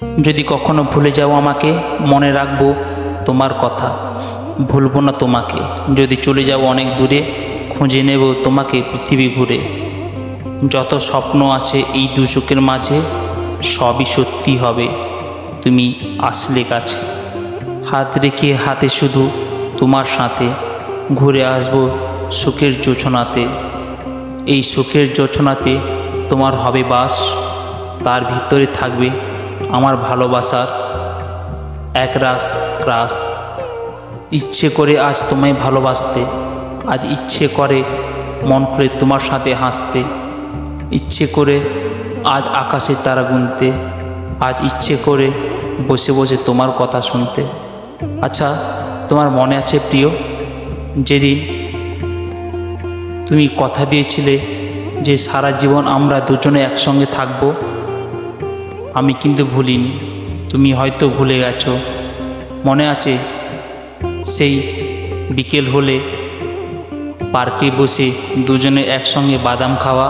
যদি কখনো ভুলে যাও আমাকে, মনে রাখবো তোমার কথা, ভুলবো না তোমাকে। যদি চলে যাও অনেক দূরে, খুঁজে নেব তোমাকে পৃথিবী ঘুরে। যত স্বপ্ন আছে এই দুচোখের মাঝে, সবই সত্যি হবে তুমি আসলে কাছে। হাত রেখে হাতে শুধু তোমার সাথে, ঘুরে আসবো সুখের জোছনাতে। এই সুখের জোছনাতে তোমার হবে বাস, তার ভিতরে থাকবে আমার ভালোবাসার একরাশ ক্রাশ। ইচ্ছে করে আজ তোমায় ভালোবাসতে, আজ ইচ্ছে করে মন খুলে তোমার সাথে হাসতে। ইচ্ছে করে আজ আকাশের তারা গুনতে, আজ ইচ্ছে করে বসে বসে তোমার কথা শুনতে। আচ্ছা, তোমার মনে আছে প্রিয়, যেদিন তুমি কথা দিয়েছিলে যে সারা জীবন আমরা দুজনে একসঙ্গে থাকব? আমি কিন্তু ভুলিনি, তুমি হয়তো ভুলে গেছো। মনে আছে সেই বিকেল হলে পার্কে বসে দুজনে একসঙ্গে বাদাম খাওয়া?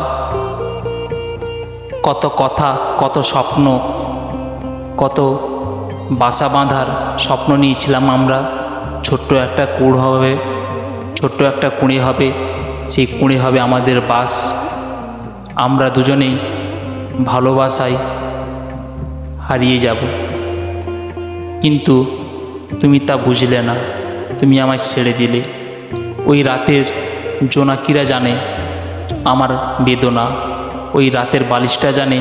কত কথা, কত স্বপ্ন, কত বাসা বাঁধার স্বপ্ন নিয়েছিলাম আমরা। ছোট্ট একটা কুঁড় হবে, ছোট্ট একটা কুঁড়ে হবে, সেই কুঁড়ে হবে আমাদের বাস। আমরা দুজনেই ভালোবাসায় হারিয়ে যাব, কিন্তু তুমি তা বুঝলে না, তুমি আমায় ছেড়ে দিলে। ওই রাতের জোনাকিরা জানে আমার বেদনা, ওই রাতের বালিশটা জানে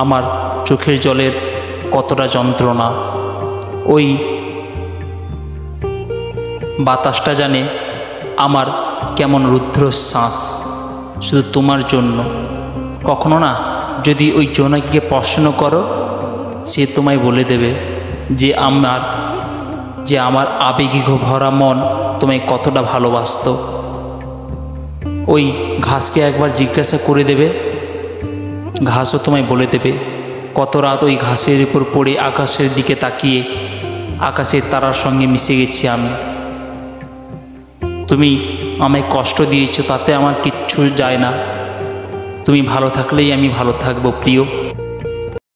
আমার চোখের জলের কতটা যন্ত্রণা, ওই বাতাসটা জানে আমার কেমন রুদ্র শ্বাস, শুধু তোমার জন্য। কখনো না যদি ওই জোনাকিকে প্রশ্ন করো, সে তোমায় বলে দেবে যে আমার আবেগে ভরা মন তোমায় কতটা ভালোবাসতো। ওই ঘাসকে একবার জিজ্ঞাসা করে দেবে, ঘাসও তোমায় বলে দেবে কত রাত ওই ঘাসের উপর পড়ে আকাশের দিকে তাকিয়ে আকাশের তারার সঙ্গে মিশে গেছি আমি। তুমি আমায় কষ্ট দিয়েছো, তাতে আমার কিচ্ছু যায় না। তুমি ভালো থাকলেই আমি ভালো থাকবো প্রিয়।